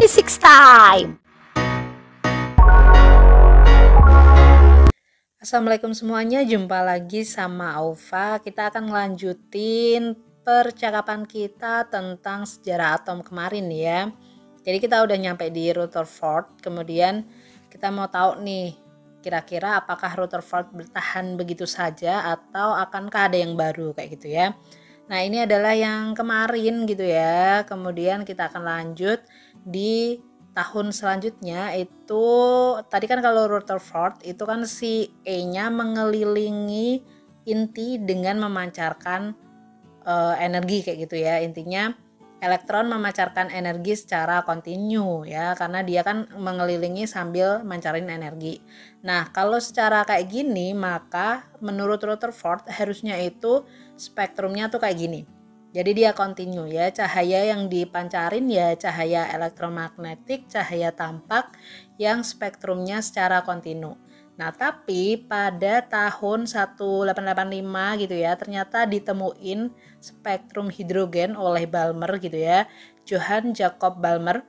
Physics time. Assalamualaikum semuanya, jumpa lagi sama Aufa. Kita akan ngelanjutin percakapan kita tentang sejarah atom kemarin ya. Jadi kita udah nyampe di Rutherford, kemudian kita mau tahu nih, kira-kira apakah Rutherford bertahan begitu saja atau akankah ada yang baru kayak gitu ya. Nah, ini adalah yang kemarin gitu ya. Kemudian kita akan lanjut di tahun selanjutnya. Itu tadi kan kalau Rutherford itu kan si E-nya mengelilingi inti dengan memancarkan energi kayak gitu ya. Intinya elektron memancarkan energi secara kontinu ya, karena dia kan mengelilingi sambil mancarin energi. Nah, kalau secara kayak gini, maka menurut Rutherford harusnya itu spektrumnya tuh kayak gini. Jadi dia kontinu ya, cahaya yang dipancarin ya cahaya elektromagnetik, cahaya tampak yang spektrumnya secara kontinu. Nah, tapi pada tahun 1885 gitu ya, ternyata ditemuin spektrum hidrogen oleh Balmer gitu ya, Johann Jacob Balmer.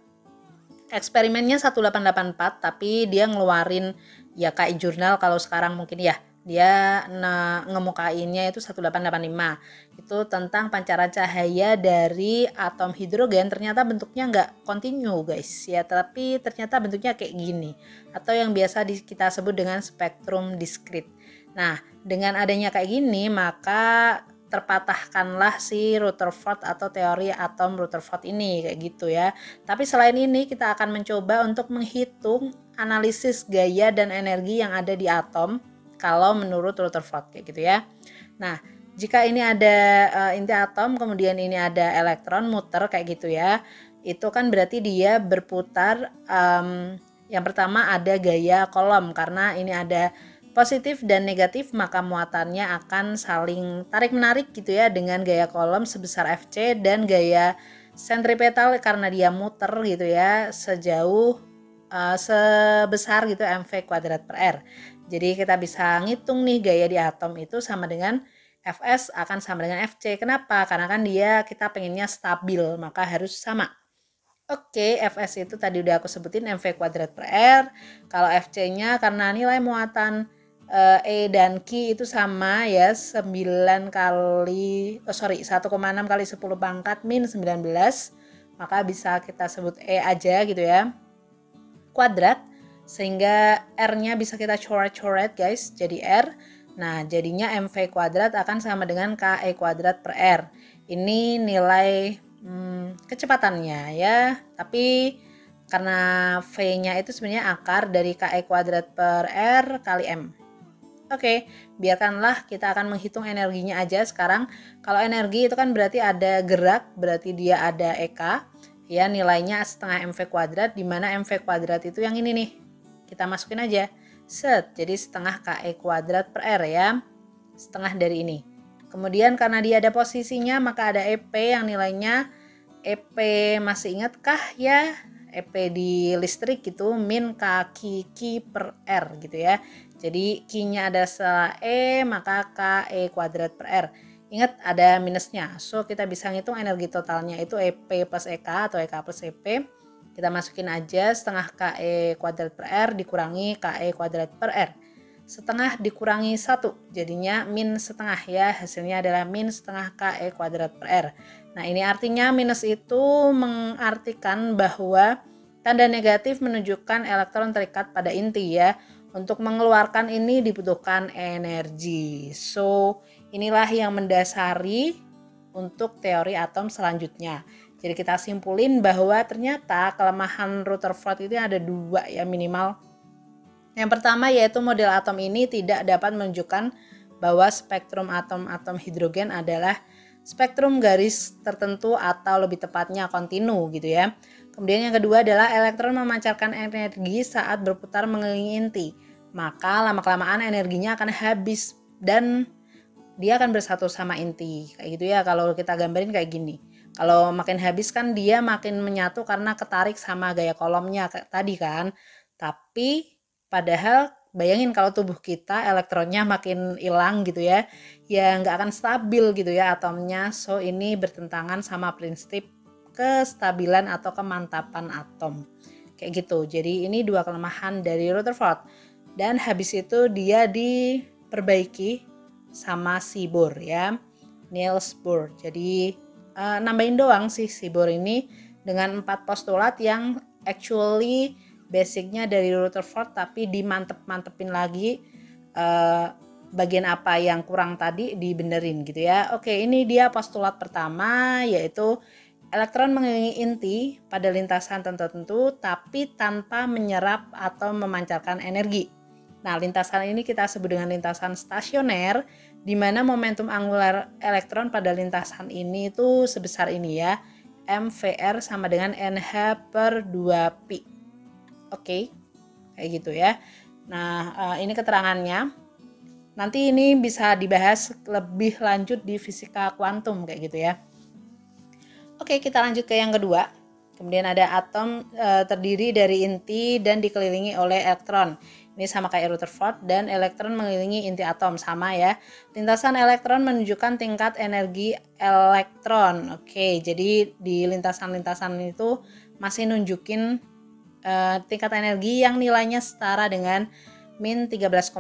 Eksperimennya 1884, tapi dia ngeluarin ya kayak jurnal kalau sekarang mungkin ya. Dia ngemukainnya itu 1885. Itu tentang pancaran cahaya dari atom hidrogen, ternyata bentuknya nggak kontinu guys ya, tapi ternyata bentuknya kayak gini, atau yang biasa kita sebut dengan spektrum diskrit. Nah, dengan adanya kayak gini, maka terpatahkanlah si Rutherford atau teori atom Rutherford ini kayak gitu ya. Tapi selain ini kita akan mencoba untuk menghitung analisis gaya dan energi yang ada di atom kalau menurut Rutherford kayak gitu ya. Nah, jika ini ada inti atom, kemudian ini ada elektron muter kayak gitu ya, itu kan berarti dia berputar. Yang pertama ada gaya kolom, karena ini ada positif dan negatif, maka muatannya akan saling tarik-menarik gitu ya, dengan gaya kolom sebesar Fc dan gaya sentripetal karena dia muter gitu ya, sejauh sebesar gitu mv kuadrat per r. Jadi kita bisa ngitung nih gaya di atom itu sama dengan Fs akan sama dengan Fc. Kenapa? Karena kan kita pengennya stabil, maka harus sama. Oke, Fs itu tadi udah aku sebutin mv kuadrat per r. Kalau Fc-nya karena nilai muatan E dan Q itu sama ya, 1,6 kali 10 pangkat min 19, maka bisa kita sebut E aja gitu ya, kuadrat, sehingga R-nya bisa kita coret-coret guys jadi R. Nah, jadinya mv kuadrat akan sama dengan KE kuadrat per R. Ini nilai kecepatannya ya, tapi karena V-nya itu sebenarnya akar dari KE kuadrat per R kali M. Oke, biarkanlah kita akan menghitung energinya aja sekarang. Kalau energi itu kan berarti ada gerak, berarti dia ada EK ya, nilainya setengah mv kuadrat, dimana mv kuadrat itu yang ini nih, kita masukin aja set, jadi setengah KE kuadrat per R ya, setengah dari ini. Kemudian karena dia ada posisinya, maka ada EP yang nilainya, EP masih ingatkah ya, EP di listrik gitu, min K per R gitu ya. Jadi Q-nya ada setelah E, maka KE kuadrat per R. Ingat ada minusnya, so kita bisa ngitung energi totalnya itu EP plus EK atau EK plus EP. Kita masukin aja setengah KE kuadrat per R dikurangi KE kuadrat per R. Setengah dikurangi 1, jadinya min setengah ya, hasilnya adalah min setengah KE kuadrat per R. Nah, ini artinya minus itu mengartikan bahwa tanda negatif menunjukkan elektron terikat pada inti ya. Untuk mengeluarkan ini dibutuhkan energi. So, inilah yang mendasari untuk teori atom selanjutnya. Jadi kita simpulin bahwa ternyata kelemahan Rutherford itu ada 2 ya minimal. Yang pertama yaitu model atom ini tidak dapat menunjukkan bahwa spektrum atom-atom hidrogen adalah spektrum garis tertentu atau lebih tepatnya kontinu gitu ya. Kemudian yang kedua adalah elektron memancarkan energi saat berputar mengelilingi inti. Maka lama-kelamaan energinya akan habis dan dia akan bersatu sama inti. Kayak gitu ya, kalau kita gambarin kayak gini. Kalau makin habis kan dia makin menyatu karena ketarik sama gaya kolomnya tadi kan. Tapi padahal bayangin kalau tubuh kita elektronnya makin hilang gitu ya, ya nggak akan stabil gitu ya atomnya. So ini bertentangan sama prinsip kestabilan atau kemantapan atom. Kayak gitu. Jadi ini dua kelemahan dari Rutherford. Dan habis itu dia diperbaiki sama si Bohr ya, Niels Bohr. Jadi nambahin doang sih si Bohr ini dengan 4 postulat yang actually basicnya dari Rutherford tapi dimantep-mantepin lagi, bagian apa yang kurang tadi dibenerin gitu ya. Oke, ini dia postulat pertama, yaitu elektron mengelilingi inti pada lintasan tertentu tapi tanpa menyerap atau memancarkan energi. Nah, lintasan ini kita sebut dengan lintasan stasioner, di mana momentum angular elektron pada lintasan ini itu sebesar ini ya, MVR sama dengan NH per 2pi. Oke, kayak gitu ya. Nah, ini keterangannya. Nanti ini bisa dibahas lebih lanjut di fisika kuantum kayak gitu ya. Oke, kita lanjut ke yang kedua. Kemudian ada atom terdiri dari inti dan dikelilingi oleh elektron. Ini sama kayak Rutherford, dan elektron mengelilingi inti atom, sama ya. Lintasan elektron menunjukkan tingkat energi elektron. Oke, jadi di lintasan-lintasan itu masih nunjukin tingkat energi yang nilainya setara dengan min 13,6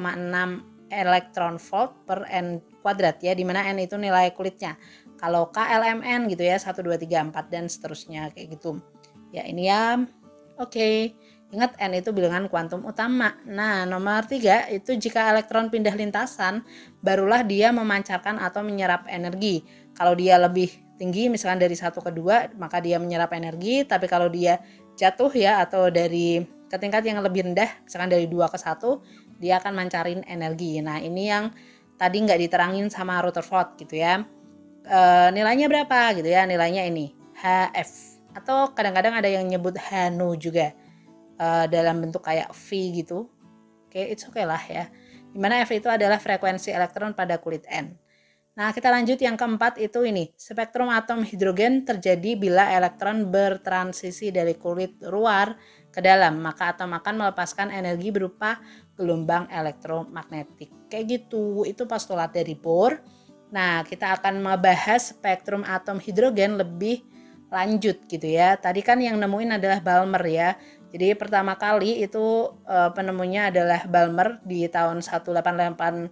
elektron volt per N kuadrat ya, dimana N itu nilai kulitnya. Kalau KLMN gitu ya, 1, 2, 3, 4 dan seterusnya kayak gitu. Ya ini ya, oke. Ingat N itu bilangan kuantum utama. Nah, nomor 3 itu jika elektron pindah lintasan, barulah dia memancarkan atau menyerap energi. Kalau dia lebih tinggi, misalkan dari 1 ke 2, maka dia menyerap energi. Tapi kalau dia jatuh ya, atau dari ke tingkat yang lebih rendah, misalkan dari 2 ke 1, dia akan mancarin energi. Nah, ini yang tadi nggak diterangin sama Rutherford gitu ya. Nilainya berapa gitu ya, nilainya ini HF, atau kadang-kadang ada yang nyebut HNU juga, dalam bentuk kayak V gitu. Oke, it's okay lah ya, dimana F itu adalah frekuensi elektron pada kulit N. Nah, kita lanjut yang keempat, itu ini, spektrum atom hidrogen terjadi bila elektron bertransisi dari kulit luar ke dalam, maka atom akan melepaskan energi berupa gelombang elektromagnetik. Kayak gitu, itu postulat dari Bohr. Nah, kita akan membahas spektrum atom hidrogen lebih lanjut gitu ya. Tadi kan yang nemuin adalah Balmer ya. Jadi pertama kali itu penemunya adalah Balmer di tahun 1884,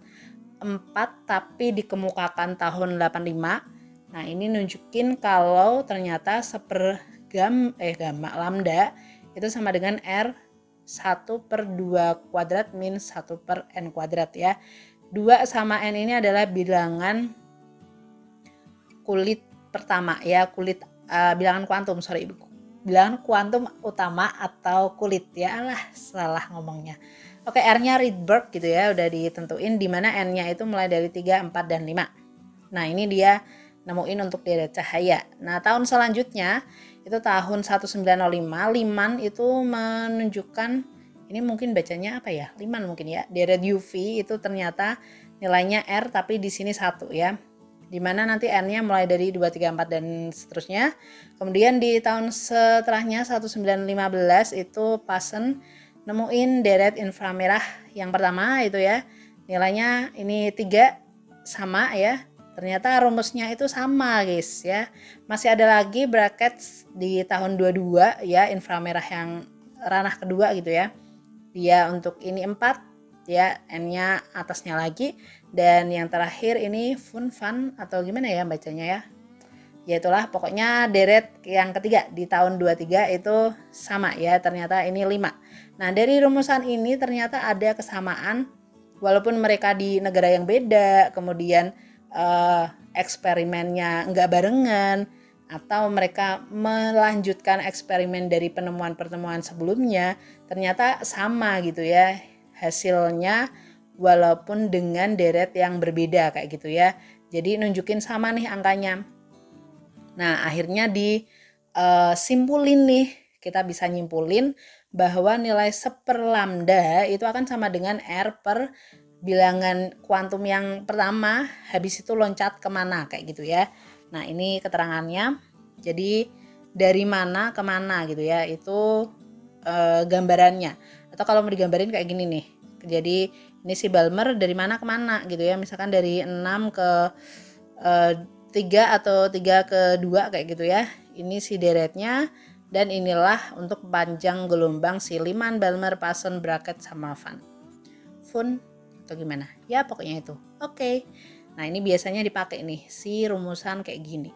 tapi dikemukakan tahun 85. Nah, ini nunjukin kalau ternyata gamma lambda itu sama dengan R 1 per 2 kuadrat min 1 per N kuadrat ya. 2 sama N ini adalah bilangan kulit pertama ya, bilangan kuantum, bilangan kuantum utama atau kulit ya, salah ngomongnya. Oke, R-nya Rydberg gitu ya, udah ditentuin, dimana N-nya itu mulai dari 3, 4, dan 5. Nah, ini dia nemuin untuk deret cahaya. Nah, tahun selanjutnya itu tahun 1905, Lyman itu menunjukkan, ini mungkin bacanya apa ya, Lyman mungkin ya, deret UV itu ternyata nilainya R tapi di sini 1 ya, dimana nanti N-nya mulai dari 2, 3, 4 dan seterusnya. Kemudian di tahun setelahnya 1915 itu Paschen nemuin deret inframerah yang pertama itu ya, nilainya ini 3 sama ya. Ternyata rumusnya itu sama guys ya. Masih ada lagi brackets di tahun 22 ya, inframerah yang ranah kedua gitu ya. Dia untuk ini 4 ya, N-nya atasnya lagi, dan yang terakhir ini Funfan atau gimana ya bacanya ya. Ya itulah pokoknya deret yang ketiga di tahun 23 itu sama ya, ternyata ini 5. Nah, dari rumusan ini ternyata ada kesamaan walaupun mereka di negara yang beda, kemudian eksperimennya nggak barengan, atau mereka melanjutkan eksperimen dari penemuan-penemuan sebelumnya, ternyata sama gitu ya hasilnya, walaupun dengan deret yang berbeda kayak gitu ya. Jadi nunjukin sama nih angkanya. Nah, akhirnya disimpulin nih, kita bisa nyimpulin bahwa nilai 1 lambda itu akan sama dengan R per bilangan kuantum yang pertama, habis itu loncat kemana kayak gitu ya. Nah, ini keterangannya. Jadi dari mana ke mana gitu ya, itu gambarannya. Atau kalau mau digambarin kayak gini nih. Jadi ini si Balmer dari mana ke mana gitu ya. Misalkan dari 6 ke 3 atau 3 ke 2 kayak gitu ya. Ini si deretnya, dan inilah untuk panjang gelombang si Lyman-Balmer Paschen bracket sama Fun atau gimana ya, pokoknya itu. Oke. Nah ini biasanya dipakai nih si rumusan kayak gini.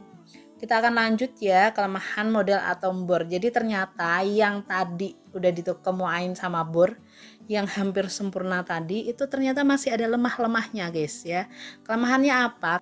Kita akan lanjut ya, kelemahan model atom bor. Jadi ternyata yang tadi udah ditemuin sama bor yang hampir sempurna tadi itu ternyata masih ada lemah-lemahnya guys ya. Kelemahannya apa?